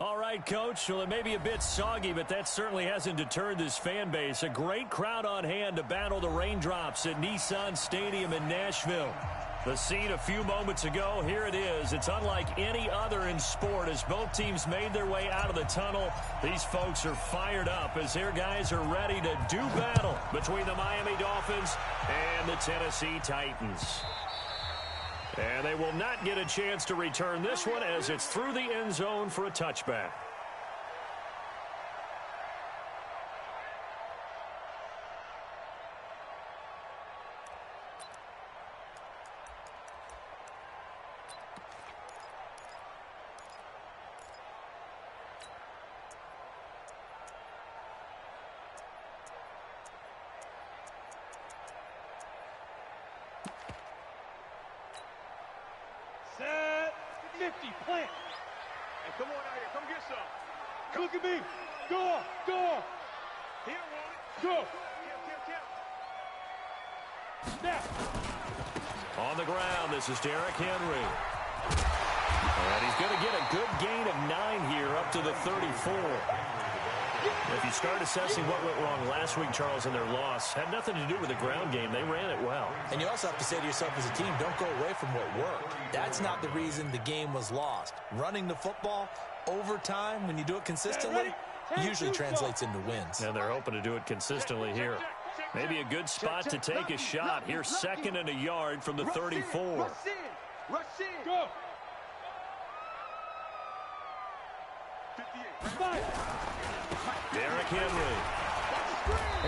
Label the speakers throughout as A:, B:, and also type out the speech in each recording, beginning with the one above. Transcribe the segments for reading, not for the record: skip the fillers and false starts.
A: All right, Coach. Well, it may be a bit soggy, but that certainly hasn't deterred this fan base. A great crowd on hand to battle the raindrops at Nissan Stadium in Nashville. The scene a few moments ago, here it is. It's unlike any other in sport as both teams made their way out of the tunnel. These folks are fired up as their guys are ready to do battle between the Miami Dolphins and the Tennessee Titans. And they will not get a chance to return this one as it's through the end zone for a touchback.
B: Set 50, plant.
C: Hey, come on out here. Come get some.
B: Look at me. Go.
C: Here, Wally.
B: Go.
C: Kill.
B: Snap.
A: On the ground, this is Derrick Henry. And he's going to get a good gain of 9 here up to the 34. If you start assessing what went wrong last week, Charles, in their loss, had nothing to do with the ground game. They ran it well.
D: And you also have to say to yourself as a team, don't go away from what worked. That's not the reason the game was lost. Running the football over time, when you do it consistently, usually translates into wins.
A: And they're hoping to do it consistently here. Maybe a good spot to take a shot. Here's 2nd and a yard from the 34.
C: Rush in.
B: Go.
C: 58.
A: Derrick Henry.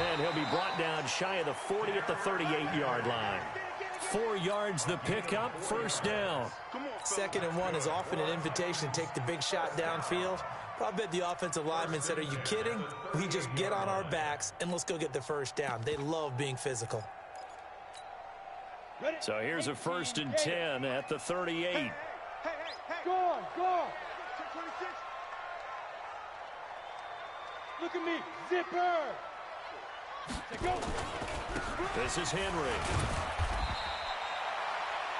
A: And he'll be brought down shy of the 40 at the 38-yard line. 4 yards the pickup, first down.
D: 2nd and 1 is often an invitation to take the big shot downfield. But I bet the offensive lineman said, are you kidding? We just get on our backs and let's go get the first down. They love being physical.
A: So here's a 1st and 10 at the 38.
C: Hey.
B: Go.
C: 26.
B: Look at me. Zipper. Go.
A: This is Henry.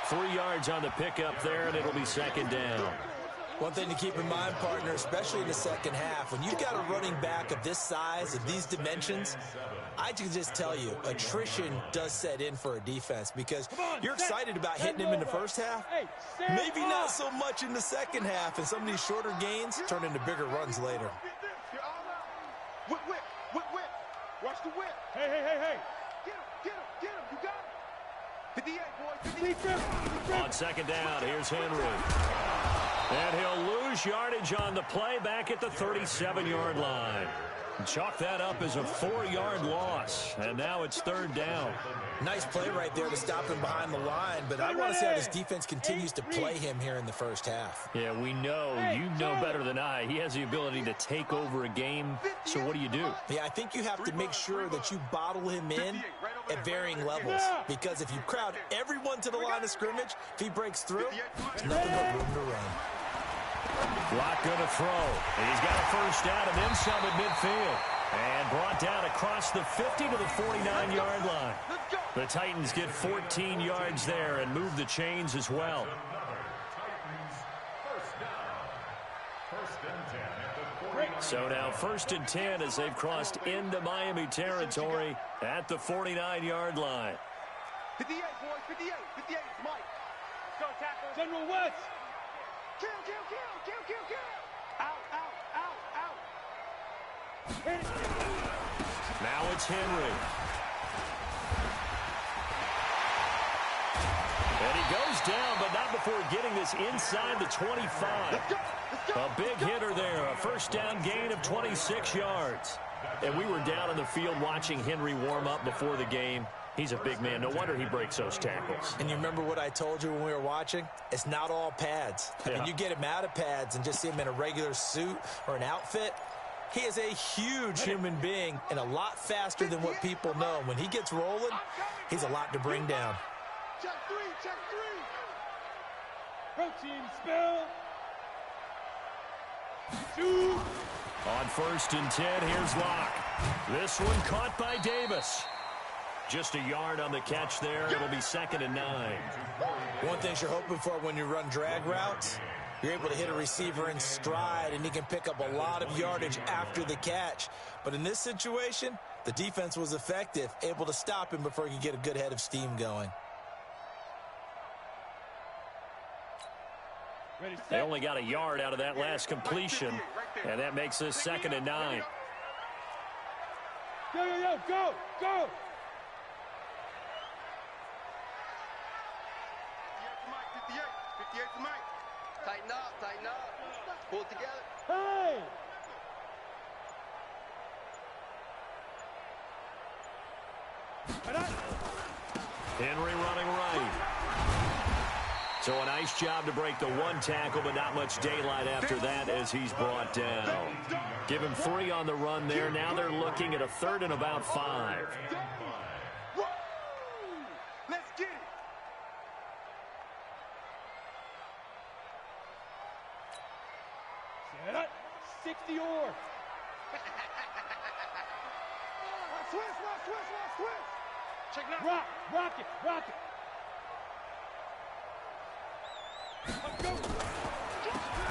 A: 3 yards on the pickup there, and it'll be 2nd down.
D: One thing to keep in mind, partner, especially in the second half, when you've got a running back of this size and these dimensions, I can just tell you, attrition does set in for a defense because you're excited about hitting him in the first half. Maybe not so much in the second half, and some of these shorter gains turn into bigger runs later.
C: Whip. Watch the whip.
B: Hey.
C: Get him. You got it. 58, boy. 58.
A: On 2nd down, here's Henry. And he'll lose yardage on the play back at the 37-yard line. Chalk that up as a 4-yard loss, and now it's 3rd down.
D: Nice play right there to stop him behind the line, but I want to see how this defense continues to play him here in the first half.
A: Yeah, we know. You know better than I. He has the ability to take over a game, so what do?
D: Yeah, I think you have to make sure that you bottle him in at varying levels, because if you crowd everyone to the line of scrimmage, if he breaks through, there's nothing but room to run.
A: Lock going to throw. He's got a first down and then some at midfield. And brought down across the 50 to the 49-yard line. The Titans get 14 yards there and move the chains as well. So now 1st and 10 as they've crossed into Miami territory at the 49-yard line.
C: 58, boys. 58. 58, Mike. Go, tackle.
B: General West.
C: Kill. Out.
A: Now it's Henry. And he goes down, but not before getting this inside the 25. A big hitter there, a first down gain of 26 yards. And we were down on the field watching Henry warm up before the game. He's a big man. No wonder he breaks those tackles.
D: And you remember what I told you when we were watching? It's not all pads. I mean, you get him out of pads and just see him in a regular suit or an outfit. He is a huge human being and a lot faster than what people know. When he gets rolling, he's a lot to bring down.
C: Check three.
B: Protein spill. 2.
A: On 1st and 10, here's Locke. This one caught by Davis. Just a yard on the catch there. It'll be 2nd and 9.
D: One thing you're hoping for when you run drag routes, You're able to hit a receiver in stride, and he can pick up a lot of yardage after the catch. But in this situation, the defense was effective, able to stop him before he could get a good head of steam going.
A: They only got a yard out of that last completion, and that makes this 2nd and 9.
B: Yo, yo, yo, go, go!
C: 58 to Mike. Tighten up. Pull it together.
B: Hey!
A: Henry running right. So a nice job to break the one tackle, but not much daylight after that as he's brought down. Give him 3 on the run there. Now they're looking at a 3rd and about 5.
C: Let's get it.
B: Set up. 60 or.
C: Switch. Check it out.
B: Rock it.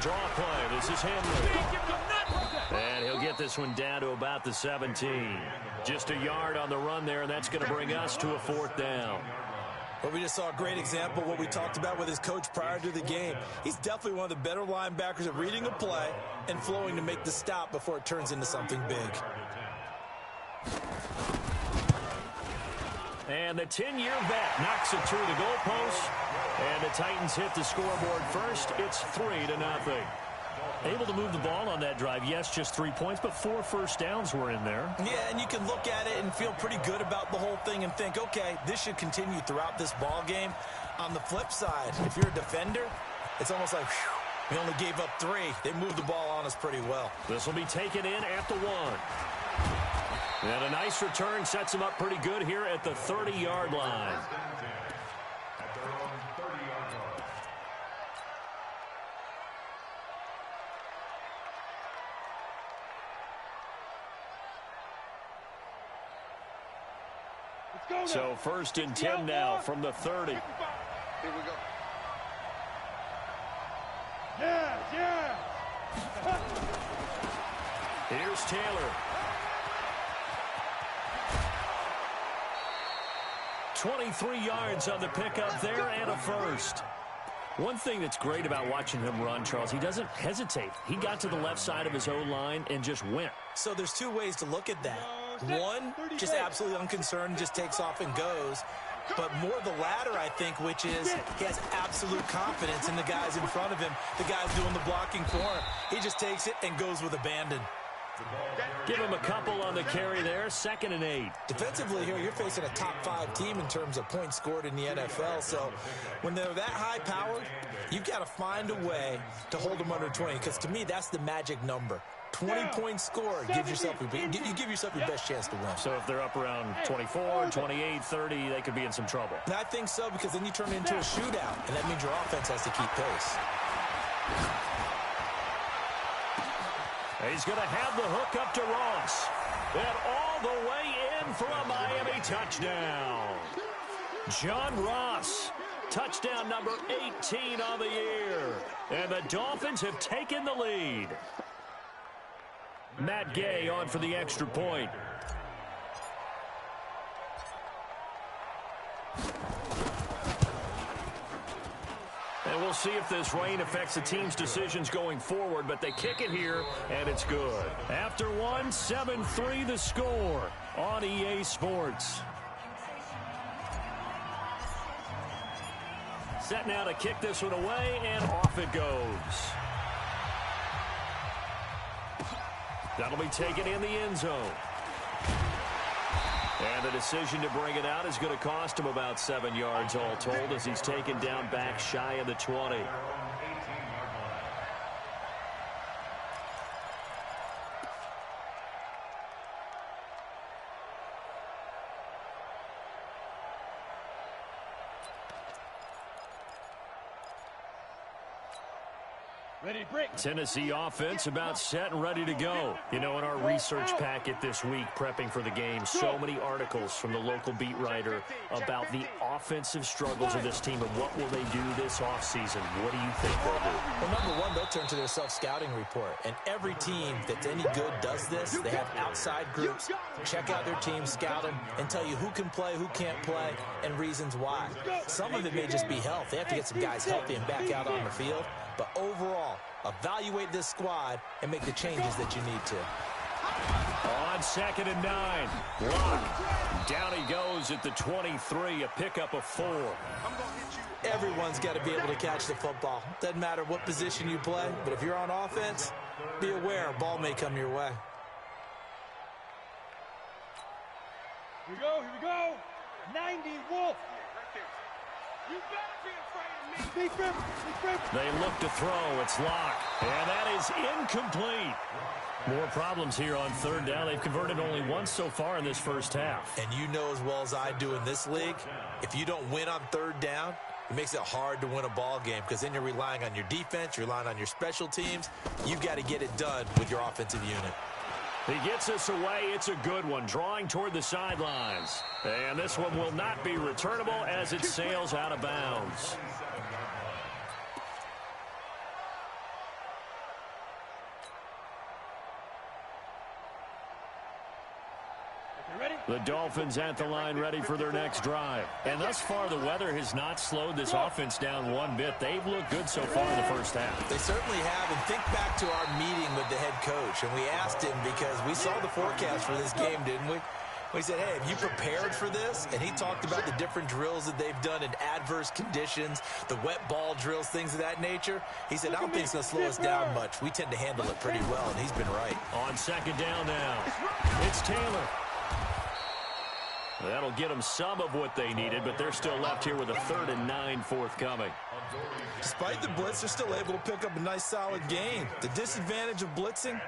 A: Draw play. This is Henry. And he'll get this one down to about the 17. Just a yard on the run there, and that's going to bring us to a 4th down.
D: Well, we just saw a great example of what we talked about with his coach prior to the game. He's definitely one of the better linebackers at reading a play and flowing to make the stop before it turns into something big.
A: And the 10-year vet knocks it through the goalpost. And the Titans hit the scoreboard first. It's 3-0. Able to move the ball on that drive. Yes, just 3 points, but 4 first downs were in there.
D: Yeah, and you can look at it and feel pretty good about the whole thing and think, okay, this should continue throughout this ball game. On the flip side, if you're a defender, it's almost like, whew, we only gave up 3. They moved the ball on us pretty well.
A: This will be taken in at the 1. And a nice return sets him up pretty good here at the 30-yard line. So 1st and 10 now from the 30.
C: Here we go.
B: Yeah.
A: Here's Taylor. 23 yards on the pickup there and a first. One thing that's great about watching him run, Charles, he doesn't hesitate. He got to the left side of his O-line and just went.
D: So there's 2 ways to look at that. One, just absolutely unconcerned, just takes off and goes. But more the latter, I think, which is he has absolute confidence in the guys in front of him, the guys doing the blocking for him. He just takes it and goes with abandon.
A: Give him a couple on the carry there, 2nd and 8.
D: Defensively here, you're facing a top 5 team in terms of points scored in the NFL. So when they're that high powered, you've got to find a way to hold them under 20. Because to me, that's the magic number. 20 points scored, you give yourself your best chance to win.
A: So if they're up around 24, 28, 30, they could be in some trouble.
D: And I think so, because then you turn it into a shootout, and that means your offense has to keep pace.
A: He's going to have the hook up to Ross. And all the way in for a Miami touchdown. John Ross, touchdown number 18 on the year. And the Dolphins have taken the lead. Matt Gay on for the extra point. And we'll see if this rain affects the team's decisions going forward, but they kick it here, and it's good. After one, 7-3 the score on EA Sports. Set now to kick this one away, and off it goes. That'll be taken in the end zone. And the decision to bring it out is going to cost him about 7 yards all told as he's taken down back shy of the 20.
B: Ready, break.
A: Tennessee offense about set and ready to go. You know, in our research packet this week, prepping for the game, so many articles from the local beat writer about the offensive struggles of this team and what will they do this offseason. What do you think they'll do?
D: Well, number one, they'll turn to their self-scouting report. And every team that's any good does this. They have outside groups, check out their team, scout them, and tell you who can play, who can't play, and reasons why. Some of it may just be health. They have to get some guys healthy and back out on the field. But overall, evaluate this squad and make the changes that you need to.
A: On 2nd and 9, Lock. Down he goes at the 23, a pickup of 4.
D: Everyone's got to be able to catch the football. Doesn't matter what position you play, but if you're on offense, be aware a ball may come your way.
B: Here we go, here we go. 90, Wolf. You better be afraid of me. Defense.
A: They look to throw. It's Lock. And that is incomplete. More problems here on 3rd down. They've converted only once so far in this first half.
D: And you know as well as I do in this league, if you don't win on 3rd down, it makes it hard to win a ball game because then you're relying on your defense, you're relying on your special teams. You've got to get it done with your offensive unit.
A: He gets us away. It's a good one, drawing toward the sidelines. And this one will not be returnable as it sails out of bounds. The Dolphins at the line ready for their next drive. And thus far, the weather has not slowed this offense down one bit. They've looked good so far in the first half.
D: They certainly have. And think back to our meeting with the head coach. And we asked him because we saw the forecast for this game, didn't we? We said, hey, have you prepared for this? And he talked about the different drills that they've done in adverse conditions, the wet ball drills, things of that nature. He said, I don't think it's going to slow us down much. We tend to handle it pretty well, and he's been right.
A: On 2nd down now, it's Taylor. That'll get them some of what they needed, but they're still left here with a 3rd and 9 forthcoming.
D: Despite the blitz, they're still able to pick up a nice, solid gain. The disadvantage of blitzing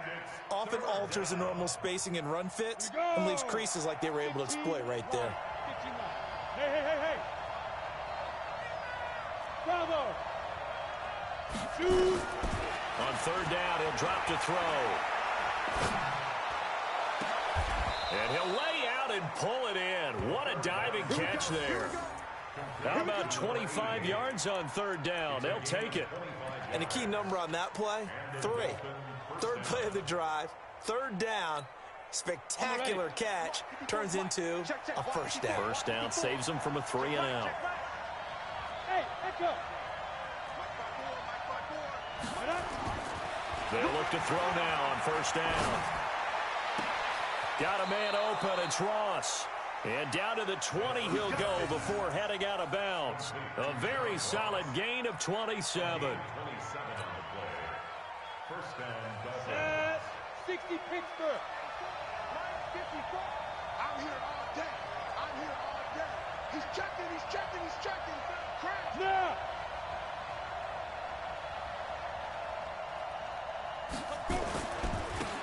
D: often alters the normal spacing and run fits and leaves creases like they were able to exploit right there.
B: Hey. Bravo. Shoot.
A: On 3rd down, he'll drop to throw. And he'll lay out and pull it in. What a diving catch there. How about 25 yards on 3rd down? They'll take it.
D: And the key number on that play, 3. 3rd play of the drive, 3rd down, spectacular catch, turns into a 1st down.
A: 1st down saves them from a 3 and out.
B: Hey, let's go.
A: They'll look to throw now on 1st down. Got a man open. It's Ross. And down to the 20 he'll go before heading out of bounds. A very solid gain of 27.
B: 60 Pittsburgh.
C: I'm here all day. He's checking. Crash.
B: Now.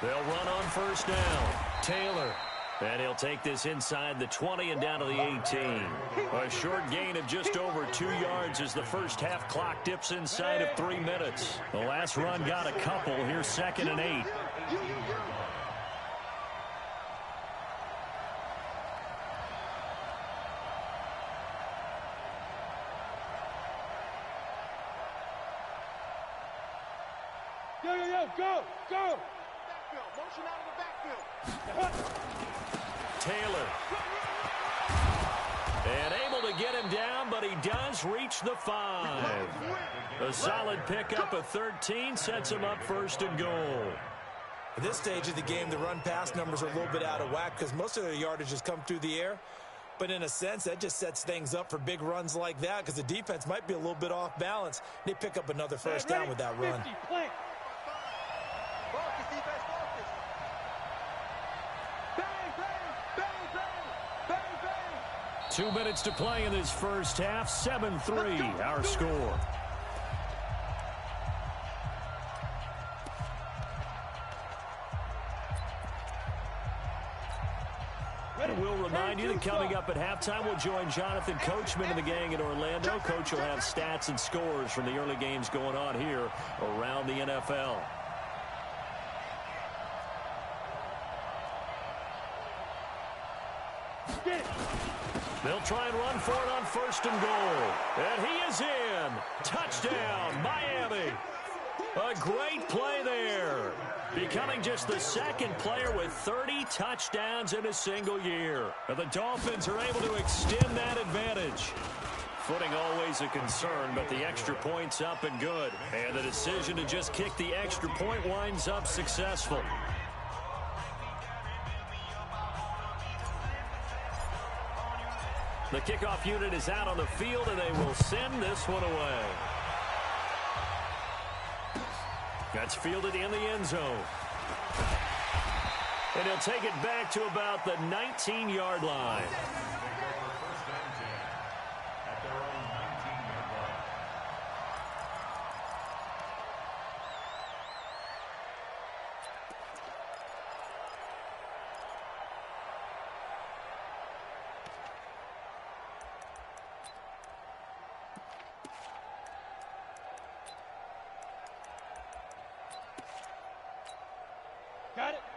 A: They'll run on 1st down. Taylor. And he'll take this inside the 20 and down to the 18. A short gain of just over 2 yards as the first half clock dips inside of 3 minutes. The last run got a couple. Here's 2nd and 8.
B: Go.
C: Motion out of the backfield.
A: Taylor. And able to get him down, but he does reach the 5. A solid pickup of 13 sets him up 1st and goal.
D: At this stage of the game, the run-pass numbers are a little bit out of whack because most of their yardage has come through the air. But in a sense, that just sets things up for big runs like that because the defense might be a little bit off balance. They pick up another 1st down with that run.
B: 50, plant.
C: Focus, defense, focus. Bang.
A: 2 minutes to play in this first half. 7-3, our score. will remind you that coming up at halftime, we'll join Jonathan Coachman and the gang in Orlando. Coach will have stats and scores from the early games going on here around the NFL. They'll try and run for it on 1st and goal. And he is in. Touchdown, Miami. A great play there. Becoming just the 2nd player with 30 touchdowns in a single year. And the Dolphins are able to extend that advantage. Footing always a concern, but the extra point's up and good. And the decision to just kick the extra point winds up successful. The kickoff unit is out on the field, and they will send this one away. That's fielded in the end zone. And he'll take it back to about the 19-yard line.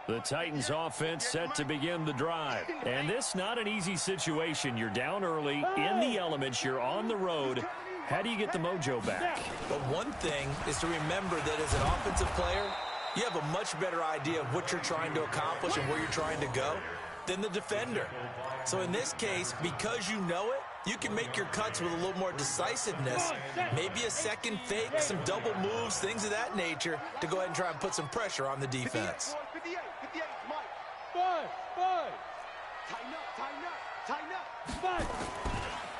A: The Titans offense set to begin the drive. And this not an easy situation. You're down early, in the elements, you're on the road. How do you get the mojo back?
D: But one thing is to remember that as an offensive player, you have a much better idea of what you're trying to accomplish and where you're trying to go than the defender. So in this case, because you know it, you can make your cuts with a little more decisiveness, maybe a second fake, some double moves, things of that nature, to go ahead and try and put some pressure on the defense.
C: 58, Mike.
B: 5.
C: Tighten up.
B: 5.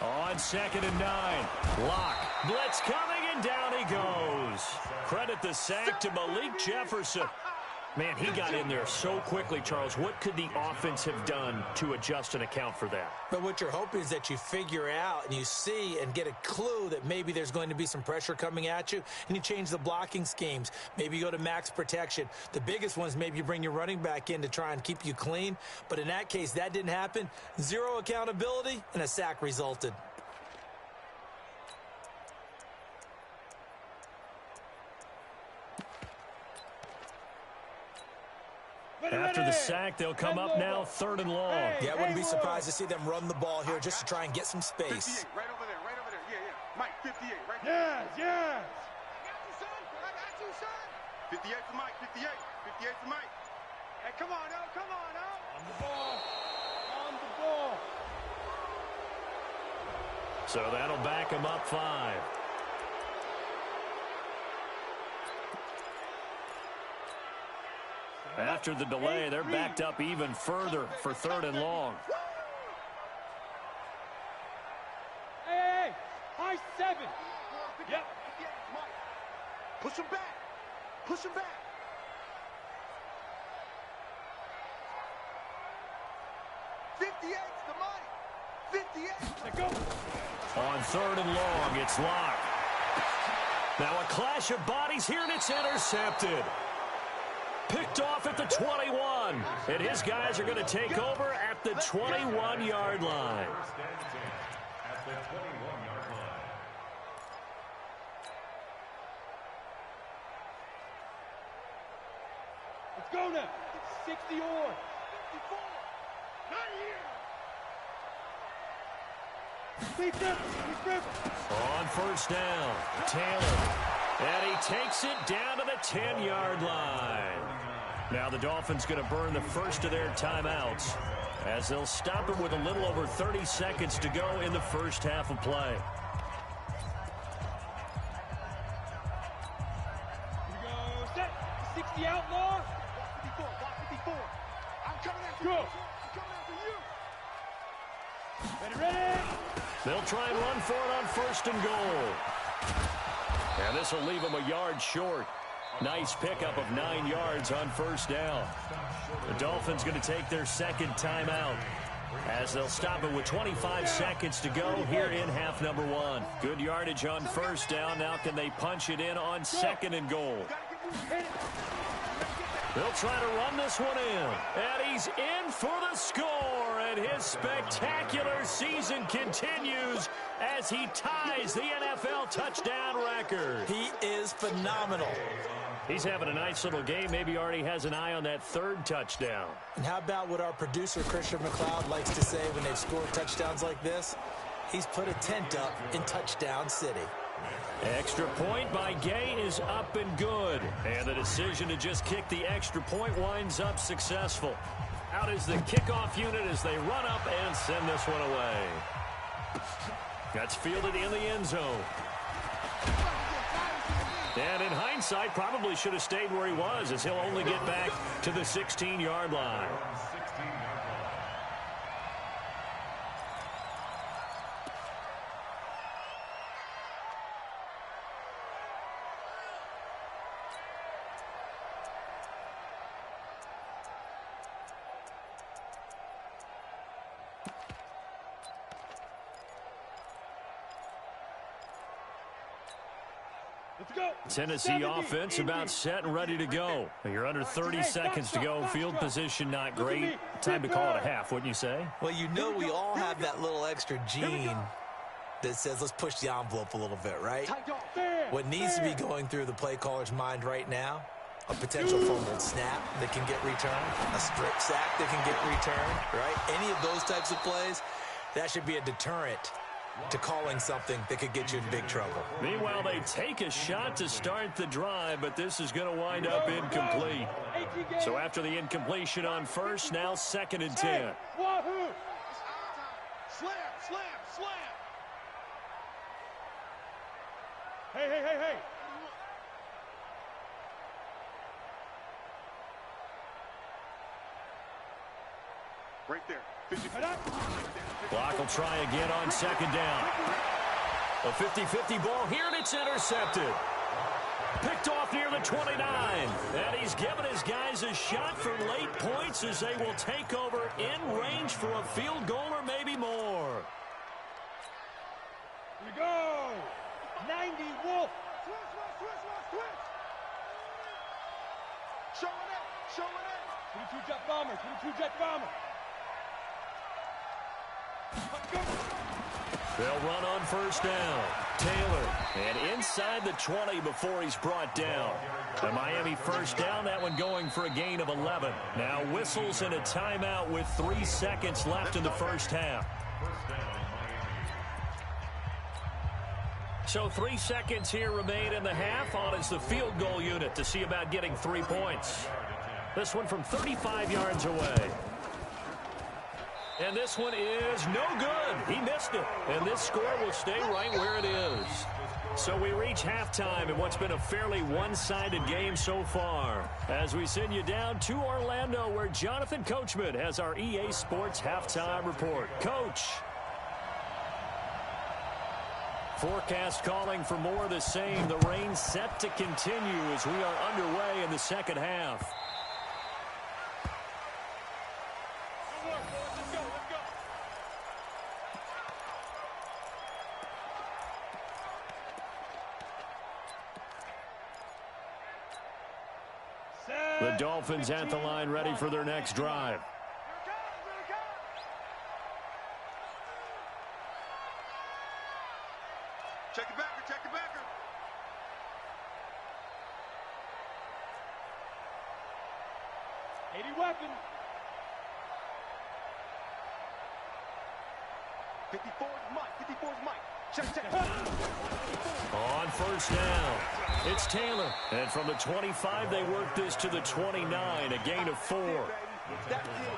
A: On 2nd and 9. Lock. Blitz coming, and down he goes. Credit the sack to Malik Jefferson. Man, he got in there so quickly, Charles. What could the offense have done to adjust and account for that?
D: But what you're hoping is that you figure out and you see and get a clue that maybe there's going to be some pressure coming at you, and you change the blocking schemes. Maybe you go to max protection. The biggest ones, maybe you bring your running back in to try and keep you clean. But in that case, that didn't happen. Zero accountability, and a sack resulted.
A: After the sack, they'll come up now 3rd and long.
D: Yeah, I wouldn't be surprised to see them run the ball here just to try and get some space.
C: 58, right over there. Yeah. Mike, 58, right there.
B: Yes.
C: I got you, son. 58 for Mike, 58 for Mike.
B: Hey, come on, On the ball.
A: So that'll back him up 5. After the delay, they're backed up even further for 3rd and long.
B: Hey, high 7. Yep.
C: Push him back. 58's the Mike. 58.
B: Let's go.
A: On 3rd and long, it's Lock. Now a clash of bodies here, and it's intercepted. Picked off at the 21, and his guys are going to take over at the 21-yard line.
B: Let's go now. 60 or 54. Not here. Big grip.
A: On 1st down, Taylor. And he takes it down to the 10-yard line. Now the Dolphins going to burn the first of their timeouts as they'll stop him with a little over 30 seconds to go in the first half of play.
B: Here we go. Set. 60 outlaw.
C: Block 54. I'm coming after
B: Go.
C: you.
B: Ready.
A: They'll try and run for it on 1st and goal. And this will leave them a yard short. Nice pickup of 9 yards on 1st down. The Dolphins going to take their 2nd timeout as they'll stop it with 25 seconds to go here in half number 1. Good yardage on 1st down. Now can they punch it in on 2nd and goal? They'll try to run this one in. And he's in for the score. and his spectacular season continues as he ties the NFL touchdown record.
D: He is phenomenal.
A: He's having a nice little game. Maybe already has an eye on that third touchdown.
D: And how about what our producer, Christian McLeod, likes to say when they've scored touchdowns like this? He's put a tent up in Touchdown City.
A: Extra point by Gay is up and good. And the decision to just kick the extra point winds up successful. Out is the kickoff unit as they run up and send this one away. That's fielded in the end zone. And in hindsight, probably should have stayed where he was, as he'll only get back to the 16-yard line. Tennessee offense about set and ready to go. You're under 30 seconds to go. Field position not great. Time to call it a half, wouldn't you say?
D: Well, you know we all have that little extra gene that says let's push the envelope a little bit, right? What needs to be going through the play caller's mind right now, a potential fumbled snap that can get returned, a strip sack that can get returned, right? Any of those types of plays, that should be a deterrent to calling something that could get you in big trouble.
A: Meanwhile, they take a shot to start the drive, but this is going to wind up incomplete. So after the incompletion on first, now 2nd and 10.
B: Wahoo! Slam, slam, slam! Hey, hey, hey, hey!
C: Right there.
A: Clock will try again on 2nd down. A 50-50 ball here, and it's intercepted. Picked off near the 29. And he's given his guys a shot for late points as they will take over in range for a field goal or maybe more.
B: Here we go! 90 Wolf!
C: Showing it! Showing it!
B: 22 Jet Bomber! 22 Jet Bomber!
A: They'll run on 1st down. Taylor, and inside the 20 before he's brought down. The Miami 1st down, that one going for a gain of 11. Now whistles and a timeout with 3 seconds left in the 1st half. So 3 seconds here remain in the half. On is the field goal unit to see about getting 3 points. This one from 35 yards away. And this one is no good. He missed it. And this score will stay right where it is. So we reach halftime in what's been a fairly one-sided game so far. As we send you down to Orlando, where Jonathan Coachman has our EA Sports halftime report. Coach. Forecast calling for more of the same. The rain set to continue as we are underway in the 2nd half. The Dolphins at the line, ready for their next drive.
C: Check it backer, check it backer.
B: Weapon.
C: 54 is Mike, 54 is Mike. Check, check.
A: On 1st down, it's Taylor. And from the 25, they work this to the 29, a gain of 4.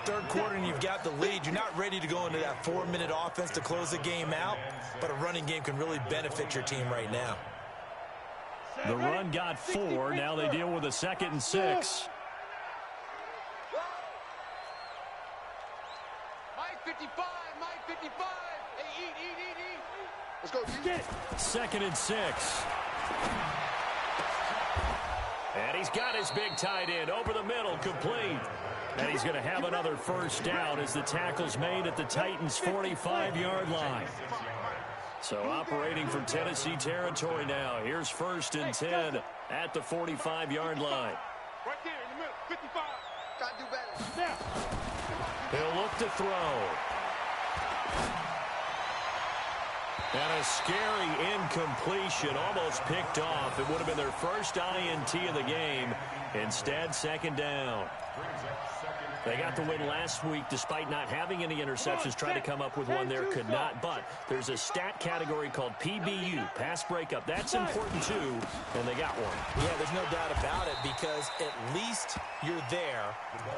D: 3rd quarter and you've got the lead. You're not ready to go into that 4-minute offense to close the game out, but a running game can really benefit your team right now.
A: The run got 4. Now they deal with a 2nd and 6.
C: Mike 55, Mike 55. Hey, eat. Let's go,
B: Get it.
A: 2nd and 6. And he's got his big tight end over the middle, complete. And he's going to have another 1st down as the tackle's made at the Titans' 45-yard line. So operating from Tennessee territory now. Here's 1st and 10 at the 45-yard line.
C: Right there in the middle, 55. Gotta do better.
B: Now.
A: He'll look to throw. And a scary incompletion, almost picked off. It would have been their first INT of the game. Instead, second down. They got the win last week despite not having any interceptions. Tried to come up with one there, could not. But there's a stat category called PBU, pass breakup. That's important too, and they got one.
D: Yeah, there's no doubt about it, because at least you're there,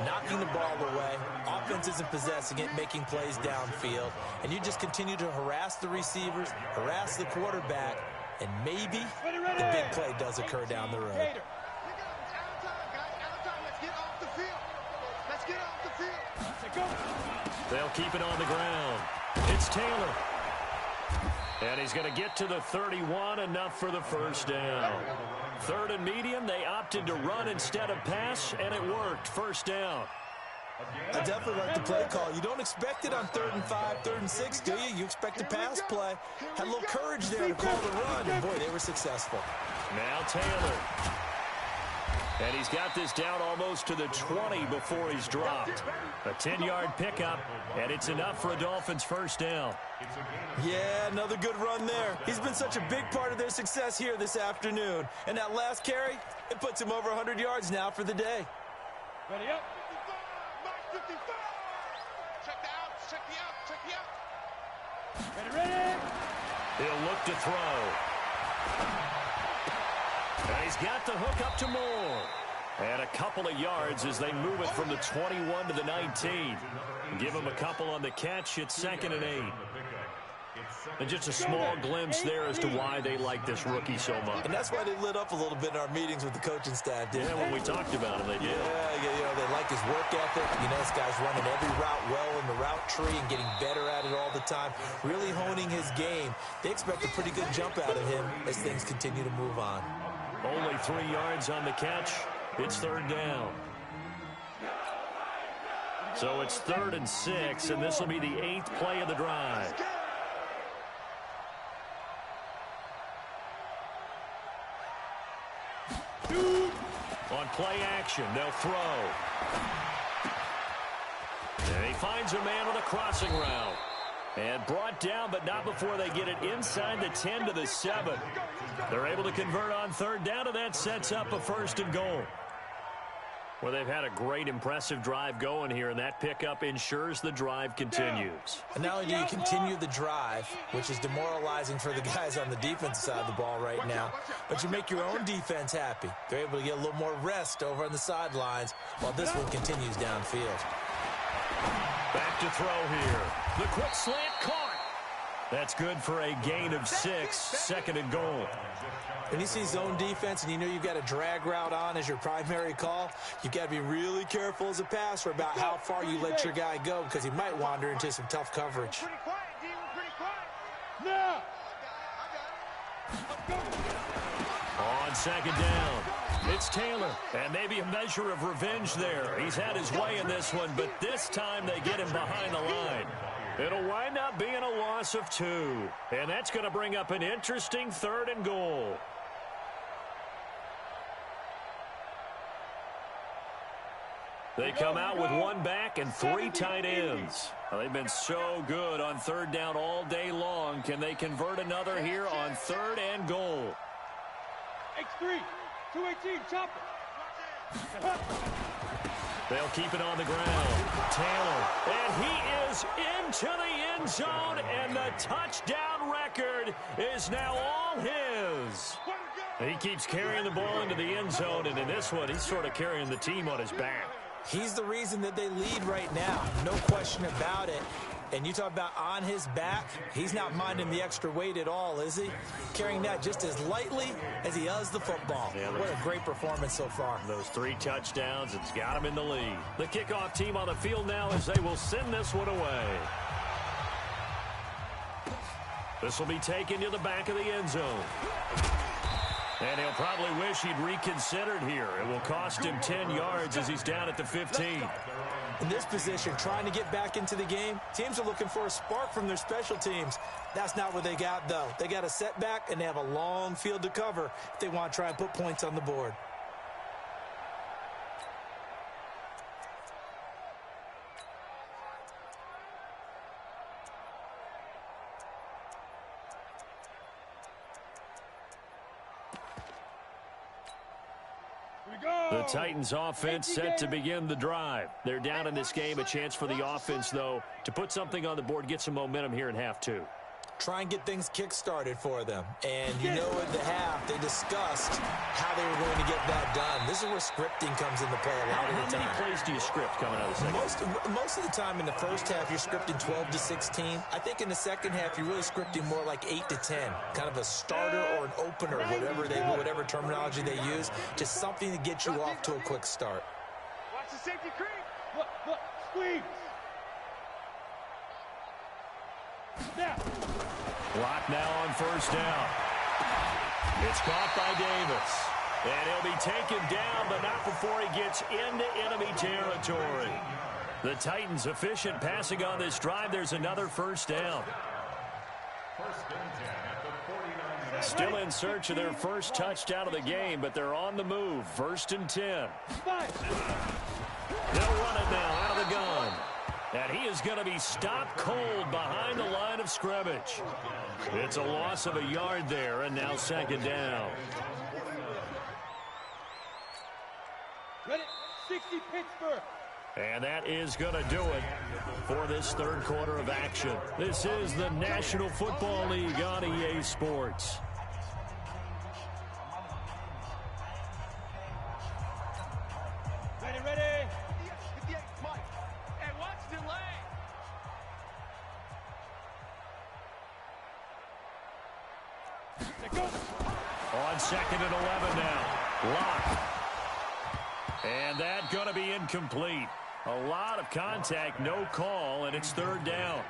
D: knocking the ball away. Offense isn't possessing it, making plays downfield. And you just continue to harass the receivers, harass the quarterback, and maybe the big play does occur down the road.
A: They'll keep it on the ground. It's Taylor. And he's going to get to the 31, enough for the first down. Third and medium, they opted to run instead of pass, and it worked. First down.
D: I definitely like the play call. You don't expect it on 3rd and 5, 3rd and 6, do you? You expect a pass play. Had a little courage there to call the run, and boy, they were successful.
A: Now Taylor. And he's got this down almost to the 20 before he's dropped. A 10-yard pickup, and it's enough for a Dolphins first down.
D: Yeah, another good run there. He's been such a big part of their success here this afternoon. And that last carry, it puts him over 100 yards now for the day.
B: Ready up.
C: Check the out.
B: Ready.
A: He'll look to throw. And he's got the hook up to Moore. And a couple of yards as they move it from the 21 to the 19. Give him a couple on the catch. It's 2nd and 8. And just a small glimpse there as to why they like this rookie so much.
D: And that's why they lit up a little bit in our meetings with the coaching staff, didn't they?
A: When we talked about him, they did.
D: Yeah, you know, they like his work ethic. You know, this guy's running every route well in the route tree and getting better at it all the time, really honing his game. They expect a pretty good jump out of him as things continue to move on.
A: Only 3 yards on the catch. It's 3rd down. So it's 3rd and 6, and this will be the 8th play of the drive. On play action, they'll throw. And he finds a man on a crossing route. And brought down, but not before they get it inside the 10 to the 7. They're able to convert on 3rd down, and that sets up a 1st and goal. Well, they've had a great, impressive drive going here, and that pickup ensures the drive continues.
D: And not only do you continue the drive, which is demoralizing for the guys on the defensive side of the ball right now, but you make your own defense happy. They're able to get a little more rest over on the sidelines while this one continues downfield.
A: Back to throw here. The quick slant caught. That's good for a gain of 6, 2nd and goal.
D: When you see zone defense and you know you've got a drag route on as your primary call, you've got to be really careful as a passer about how far you let your guy go, because he might wander into some tough coverage.
B: Now.
A: On 2nd down, it's Taylor, and maybe a measure of revenge there. He's had his way in this one, but this time they get him behind the line. It'll wind up being a loss of 2, and that's going to bring up an interesting 3rd and goal. They come out with 1 back and 3 tight ends. Well, they've been so good on 3rd down all day long. Can they convert another here on 3rd and goal?
B: X3, 218, chopper.
A: They'll keep it on the ground. Taylor, and he is into the end zone, and the touchdown record is now all his. He keeps carrying the ball into the end zone, and in this one, he's sort of carrying the team on his back.
D: He's the reason that they lead right now, no question about it. And you talk about on his back, he's not minding the extra weight at all, is he? Carrying that just as lightly as he does the football. Yeah, what a great performance so far.
A: Those 3 touchdowns, it's got him in the lead. The kickoff team on the field now as they will send this one away. This will be taken to the back of the end zone. And he'll probably wish he'd reconsidered here. It will cost him 10 yards as he's down at the 15.
D: In this position, trying to get back into the game, teams are looking for a spark from their special teams. That's not what they got, though. They got a setback, and they have a long field to cover if they want to try and put points on the board.
A: The Titans offense set to begin the drive. They're down in this game. A chance for the offense, though, to put something on the board, get some momentum here in half two.
D: Try and get things kick-started for them. And you know in the half, they discussed how they were going to get that done. This is where scripting comes into play a lot of the time.
A: How many plays do you script coming out of the second?
D: Most of the time in the first half, you're scripting 12 to 16. I think in the second half, you're really scripting more like 8 to 10. Kind of a starter or an opener, whatever terminology they use. Just something to get you off to a quick start.
B: Watch the safety creep. Look, squeeze. Now.
A: Clock now on first down. It's caught by Davis. And he'll be taken down, but not before he gets into enemy territory. The Titans efficient passing on this drive. There's another first down. Still in search of their first touchdown of the game, but they're on the move. 1st and 10. They'll run it now out of the gun. And he is going to be stopped cold behind the line of scrimmage. It's a loss of a yard there, and now 2nd down.
B: Ready? 60 Pittsburgh.
A: And that is going to do it for this third quarter of action. This is the National Football League on EA Sports.
B: Ready.
A: On 2nd and 11 now. Lock. And that going to be incomplete. A lot of contact, no call, and it's 3rd down.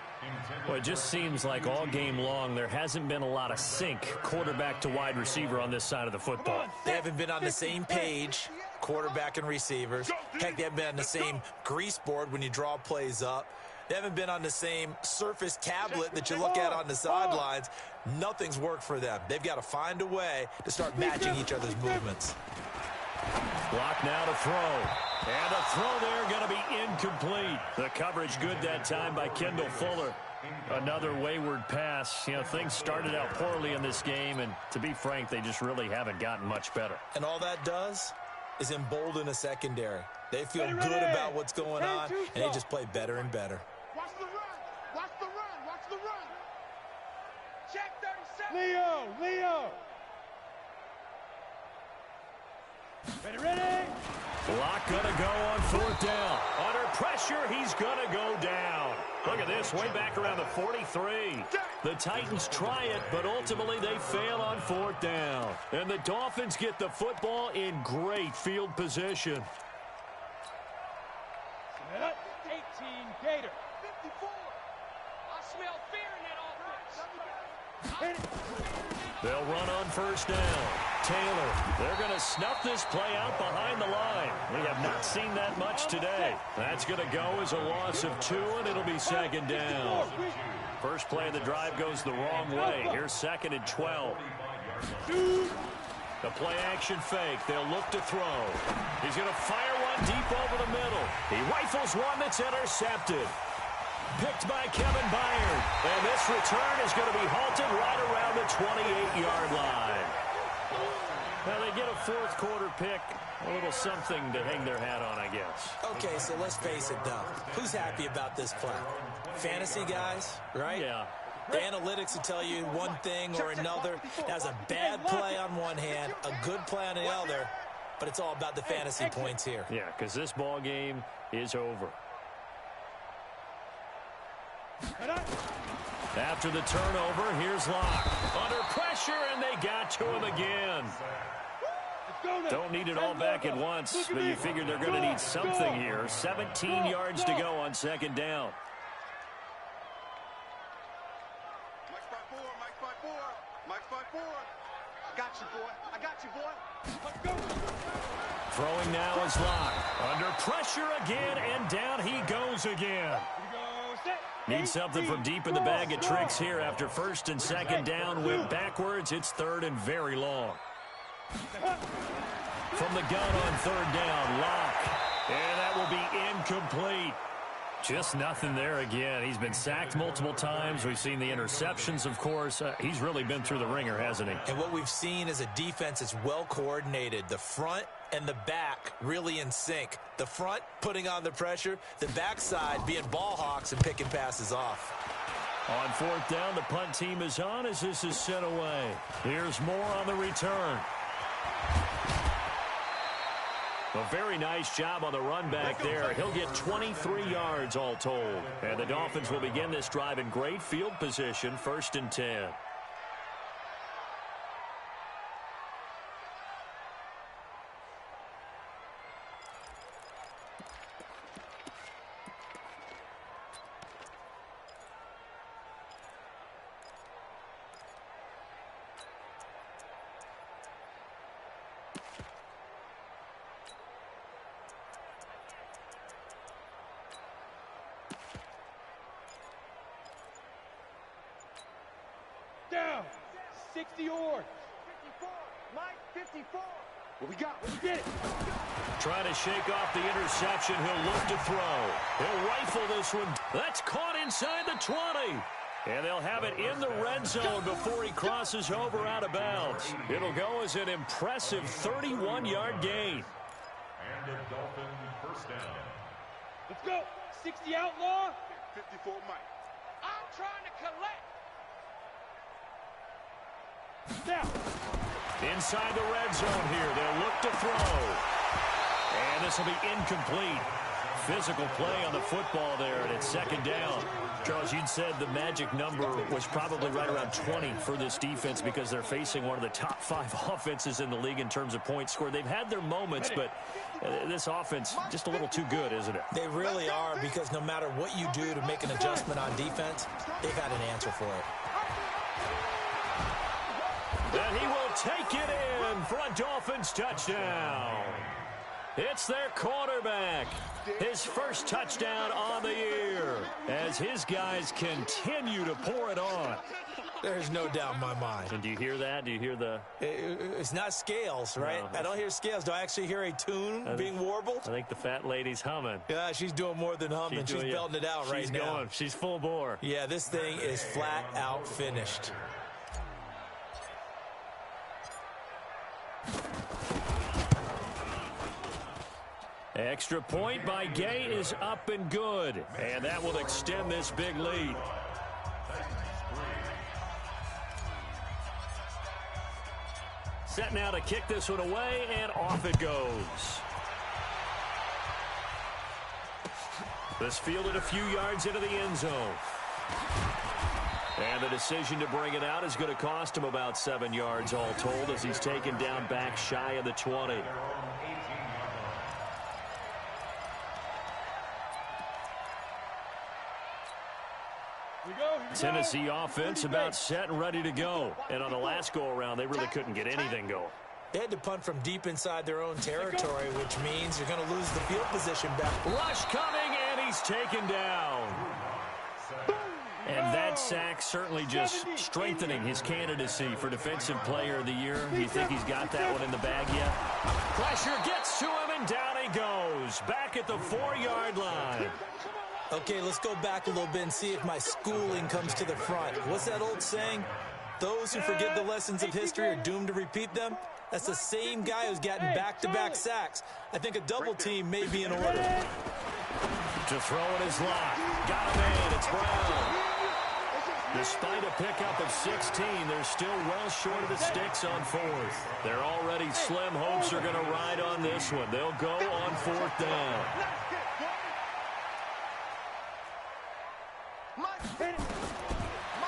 A: Well, it just seems like all game long there hasn't been a lot of sync quarterback to wide receiver on this side of the football.
D: They haven't been on the same page, quarterback and receivers. Heck, they haven't been on the same grease board when you draw plays up. They haven't been on the same Surface tablet that you look at on the sidelines. Nothing's worked for them. They've got to find a way to start matching each other's movements.
A: Block now to throw. And a throw there going to be incomplete. The coverage good that time by Kendall Fuller. Another wayward pass. You know, things started out poorly in this game, and to be frank, they just really haven't gotten much better.
D: And all that does is embolden a secondary. They feel good about what's going on, and they just play better and better.
B: Watch the run. Watch the run. Watch the run. Check 37. Leo. Ready.
A: Block going to go on 4th down. Under pressure, he's going to go down. Look at this, way back around the 43. The Titans try it, but ultimately they fail on 4th down. And the Dolphins get the football in great field position.
B: 18 Gator. 54. I smell fear in that offense.
A: They'll run on 1st down. Taylor, they're going to snuff this play out behind the line. We have not seen that much today. That's going to go as a loss of 2, and it'll be 2nd down. First play of the drive goes the wrong way. Here's 2nd and 12. The play action fake. They'll look to throw. He's going to fire one deep over the middle. He rifles one that's intercepted. Picked by Kevin Byard. And this return is going to be halted right around the 28-yard line. Well, they get a 4th quarter pick. A little something to hang their hat on, I guess.
D: Okay, so let's face it, though. Who's happy about this play? Fantasy guys, right?
A: Yeah.
D: The analytics will tell you one thing or another. That was a bad play on one hand, a good play on the other, but it's all about the fantasy points here.
A: Yeah, because this ball game is over. After the turnover, here's Locke. Under pressure, and they got to him again. Don't need it all back at once, but you figure they're going to need something here. 17 yards to go on 2nd down.
C: Mike 5-4. I got you, boy.
A: Throwing now is Locke. Under pressure again, and down he goes again. Need something from deep in the bag of tricks here after 1st and 2nd down. Went backwards. It's 3rd and very long. From the gun on 3rd down, Locke. And that will be incomplete. Just nothing there again. He's been sacked multiple times. We've seen the interceptions, of course. He's really been through the ringer, hasn't he?
D: And what we've seen is a defense that's well coordinated. The front and the back really in sync. The front putting on the pressure, the backside being ball hawks and picking passes off.
A: On fourth down, the punt team is on as this is sent away. Here's more on the return. A very nice job on the run back there. He'll get 23 yards all told. And the Dolphins will begin this drive in great field position, 1st and 10.
B: Down. 60 yards.
C: 54. Mike, 54. What we got?
B: Let's get it.
A: Trying to shake off the interception. He'll look to throw. He'll rifle this one. That's caught inside the 20. And they'll have it in the red zone before he crosses over out of bounds. It'll go as an impressive 31-yard gain.
E: And the Dolphin first down.
B: Let's go. 60 outlaw.
C: 54, Mike. I'm trying to collect.
B: Now.
A: Inside the red zone here. They'll look to throw. And this will be incomplete. Physical play on the football there, and it's 2nd down. Charles, you'd said the magic number was probably right around 20 for this defense because they're facing one of the top 5 offenses in the league in terms of points scored. They've had their moments, but this offense just a little too good, isn't it?
D: They really are, because no matter what you do to make an adjustment on defense, they've had an answer for it.
A: And he will take it in for a Dolphins touchdown. It's their quarterback. His first touchdown on the year as his guys continue to pour it on.
D: There's no doubt in my mind.
A: And do you hear that? Do you hear the...
D: It's not scales, right?
A: No.
D: I don't hear scales. Do I actually hear a tune being warbled?
A: I think the fat lady's humming.
D: Yeah, she's doing more than humming. She's belting it out right now.
A: She's going. She's full bore.
D: Yeah, this thing is flat out finished.
A: Extra point by Gay is up and good. And that will extend this big lead. Set now to kick this one away, and off it goes. This fielded a few yards into the end zone. And the decision to bring it out is going to cost him about 7 yards all told as he's taken down back shy of the 20. Tennessee offense about set and ready to go. And on the last go-around, they really couldn't get anything going.
D: They had to punt from deep inside their own territory, which means you're going to lose the field position back.
A: Rush coming, and he's taken down. And that sack certainly just strengthening his candidacy for Defensive Player of the Year. You think he's got that one in the bag yet? Pressure gets to him, and down he goes. Back at the 4-yard line.
D: Okay, let's go back a little bit and see if my schooling comes to the front. What's that old saying? Those who forget the lessons of history are doomed to repeat them. That's the same guy who's gotten back-to-back sacks. I think a double team may be in order.
A: To throw it is locked. Got him in. It's Brown. Despite a pickup of 16, they're still well short of the sticks on 4th. Their already slim hopes are going to ride on this one. They'll go on 4th down.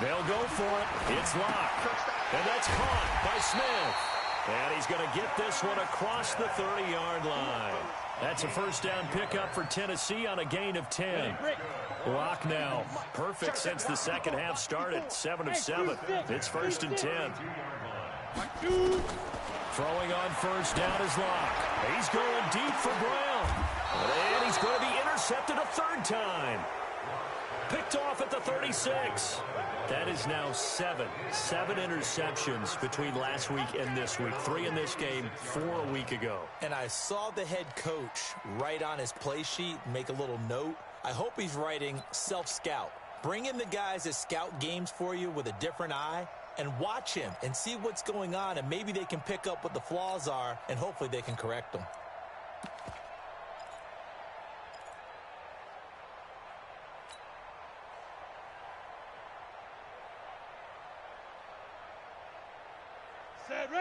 A: They'll go for it. It's locked. And that's caught by Smith. And he's going to get this one across the 30-yard line. That's a first down pickup for Tennessee on a gain of 10. Lock now. Perfect since the second half started. 7 of 7. It's 1st and 10. Throwing on first down is Locke. He's going deep for Brown. And he's going to be intercepted a 3rd time. Picked off at the 36. That is now 7 interceptions between last week and this week. 3 in this game, 4 a week ago.
D: And I saw the head coach write on his play sheet, make a little note. I hope he's writing self-scout. Bring in the guys that scout games for you with a different eye and watch him and see what's going on, and maybe they can pick up what the flaws are, and hopefully they can correct them.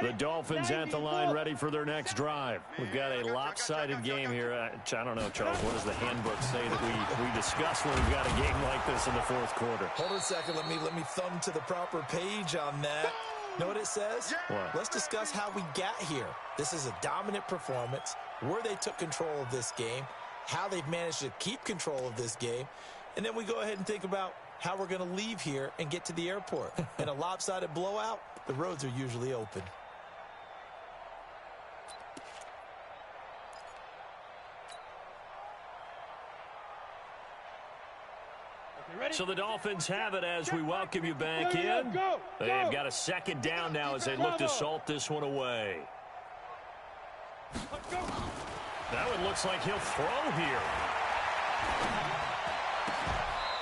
A: The Dolphins at the line, ready for their next drive. We've got a lopsided game here. I don't know, Charles, what does the handbook say that we discuss when we've got a game like this in the fourth quarter?
D: Hold on a second. Let me thumb to the proper page on that. Know what it says?
A: What?
D: Let's discuss how we got here. This is a dominant performance, where they took control of this game, how they've managed to keep control of this game, and then we go ahead and think about how we're going to leave here and get to the airport. In a lopsided blowout, the roads are usually open.
A: So the Dolphins have it as we welcome you back in. They've got a second down now as they look to salt this one away. Now it looks like he'll throw here.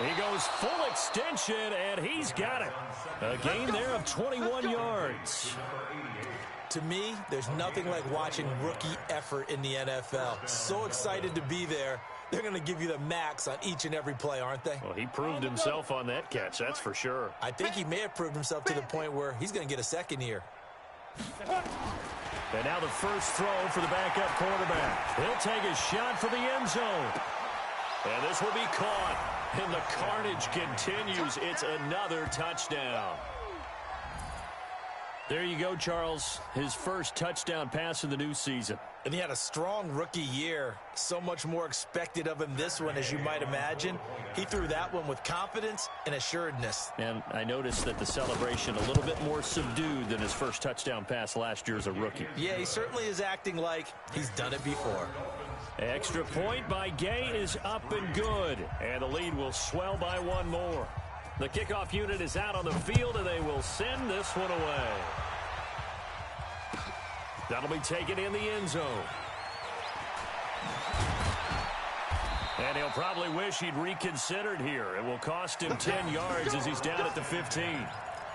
A: He goes full extension, and he's got it. A gain there of 21 yards.
D: To me, there's nothing like watching rookie effort in the NFL. So excited to be there. They're going to give you the max on each and every play, aren't they?
A: Well, he proved himself on that catch, that's for sure.
D: I think he may have proved himself to the point where he's going to get a second here.
A: And now the first throw for the backup quarterback. He'll take a shot for the end zone. And this will be caught. And the carnage continues. It's another touchdown. There you go, Charles. His first touchdown pass of the new season.
D: And he had a strong rookie year. So much more expected of him this one, as you might imagine. He threw that one with confidence and assuredness.
A: And I noticed that the celebration a little bit more subdued than his first touchdown pass last year as a rookie.
D: Yeah, he certainly is acting like he's done it before.
A: Extra point by Gay is up and good. And the lead will swell by one more. The kickoff unit is out on the field, and they will send this one away. That'll be taken in the end zone. And he'll probably wish he'd reconsidered here. It will cost him 10 yards as he's down at the 15.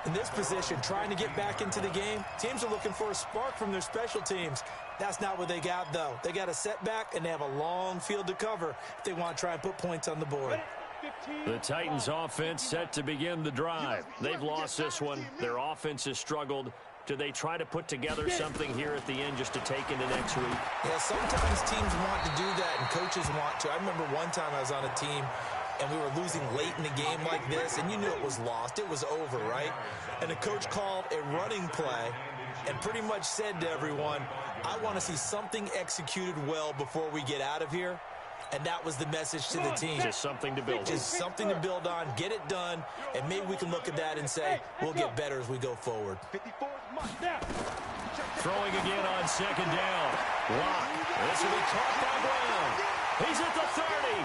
D: In this position, trying to get back into the game, teams are looking for a spark from their special teams. That's not what they got, though. They got a setback, and they have a long field to cover if they want to try and put points on the board.
A: The Titans offense set to begin the drive. They've lost this one. Their offense has struggled. Do they try to put together something here at the end just to take into next week?
D: Yeah, sometimes teams want to do that and coaches want to. I remember one time I was on a team and we were losing late in the game like this, and you knew it was lost. It was over, right? And the coach called a running play and pretty much said to everyone, I want to see something executed well before we get out of here. And that was the message to the team.
A: Just something to build on.
D: Just something to build on, get it done, and maybe we can look at that and say, we'll get better as we go forward.
A: Throwing again on second down. Lock. This will be caught by Brown. He's at the 30.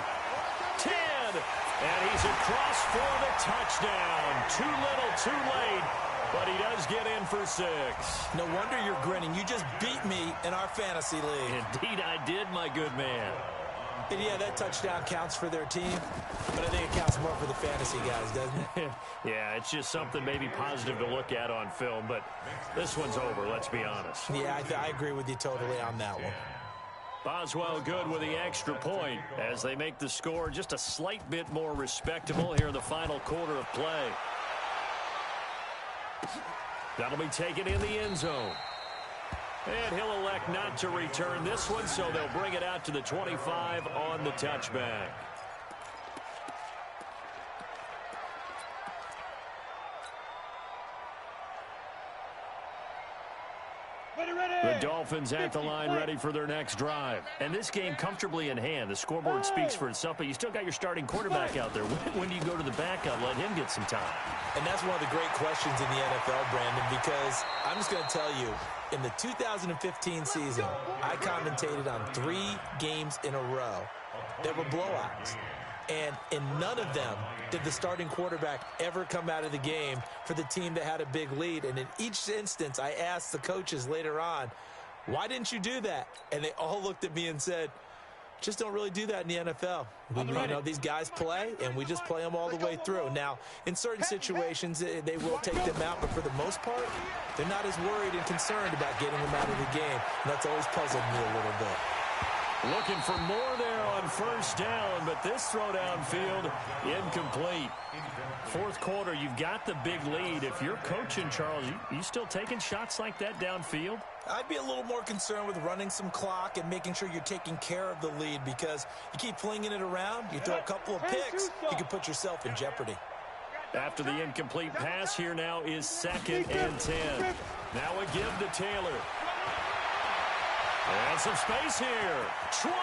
A: 10. And he's across for the touchdown. Too little, too late. But he does get in for 6.
D: No wonder you're grinning. You just beat me in our fantasy league.
A: Indeed I did, my good man.
D: And yeah, that touchdown counts for their team, but I think it counts more for the fantasy guys, doesn't it?
A: Yeah, it's just something maybe positive to look at on film, but this one's over, let's be honest.
D: Yeah, I agree with you totally on that one.
A: Boswell good with the extra point as they make the score just a slight bit more respectable here in the final quarter of play. That'll be taken in the end zone. And he'll elect not to return this one, so they'll bring it out to the 25 on the touchback. The Dolphins at the line ready for their next drive. And this game comfortably in hand. The scoreboard speaks for itself, but you still got your starting quarterback out there. When do you go to the backup, let him get some time?
D: And that's one of the great questions in the NFL, Brandon, because I'm just going to tell you, in the 2015 season, I commentated on 3 games in a row that were blowouts. And in none of them did the starting quarterback ever come out of the game for the team that had a big lead. And in each instance, I asked the coaches later on, why didn't you do that? And they all looked at me and said, Just don't really do that in the NFL. These guys play, and we just play them all the way through. Now, in certain situations, they will take them out, but for the most part, they're not as worried and concerned about getting them out of the game. And that's always puzzled me a little bit.
A: Looking for more there on first down, but this throw downfield incomplete. Fourth quarter, you've got the big lead. If you're coaching, Charles, you still taking shots like that downfield?
D: I'd be a little more concerned with running some clock and making sure you're taking care of the lead, because you keep flinging it around, you throw a couple of picks, you can put yourself in jeopardy.
A: After the incomplete pass, here now is 2nd and 10. Now a give to Taylor. And some space here. 20.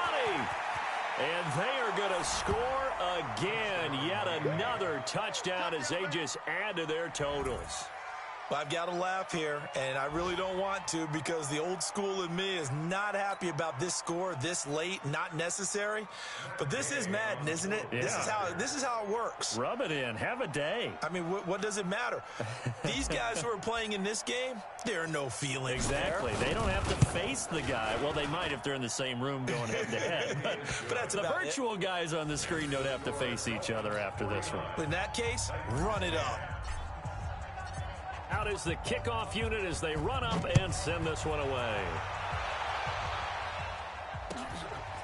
A: And they are going to score again. Yet another touchdown as they just add to their totals.
D: Well, I've got to laugh here, and I really don't want to, because the old school in me is not happy about this score this late, not necessary. But this is Madden, isn't it?
A: Yeah.
D: This is how it works.
A: Rub it in. Have a day.
D: I mean, what does it matter? These guys who are playing in this game, there are no feelings
A: Exactly.
D: there.
A: They don't have to face the guy. Well, they might if they're in the same room going head-to-head. But
D: that's
A: the
D: about
A: virtual guys on the screen don't have to face each other after this one.
D: In that case, run it up.
A: Out is the kickoff unit as they run up and send this one away.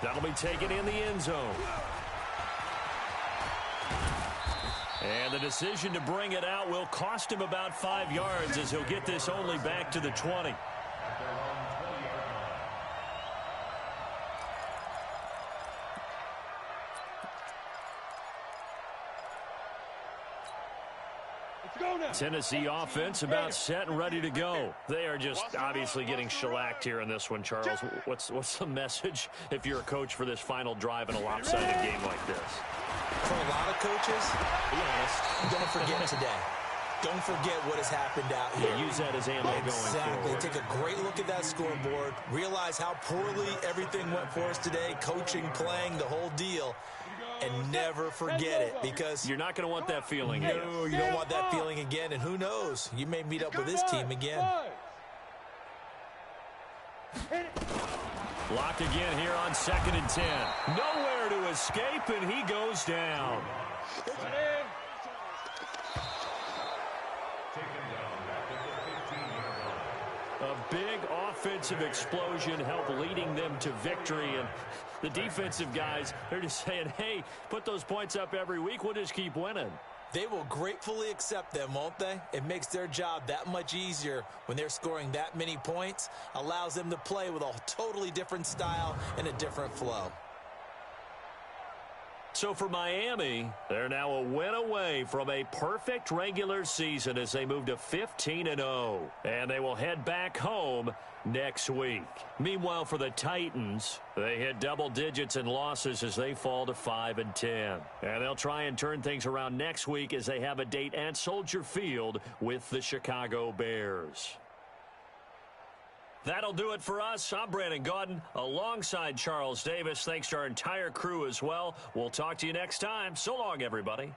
A: That'll be taken in the end zone. And the decision to bring it out will cost him about 5 yards, as he'll get this only back to the 20. Tennessee offense about set and ready to go. They are just obviously getting shellacked here in this one, Charles. What's the message if you're a coach for this final drive in a lopsided game like this?
D: For a lot of coaches, be honest, don't forget today. Don't forget what has happened out here.
A: Use that as ammo going forward.
D: Take a great look at that scoreboard. Realize how poorly everything went for us today. Coaching, playing, the whole deal. And never forget it, because
A: you're not going to want that feeling again.
D: No, you don't want that feeling again. And who knows? You may meet up with this team again.
A: Lock again here on 2nd and 10. Nowhere to escape, and he goes down. A big offensive explosion helped leading them to victory, and the defensive guys, they're just saying, hey, put those points up every week, we'll just keep winning.
D: They will gratefully accept them, won't they? It makes their job that much easier when they're scoring that many points, allows them to play with a totally different style and a different flow.
A: So for Miami, they're now a win away from a perfect regular season as they move to 15-0. And they will head back home next week. Meanwhile, for the Titans, they hit double digits in losses as they fall to 5-10. And they'll try and turn things around next week as they have a date at Soldier Field with the Chicago Bears. That'll do it for us. I'm Brandon Gaudin alongside Charles Davis. Thanks to our entire crew as well. We'll talk to you next time. So long, everybody.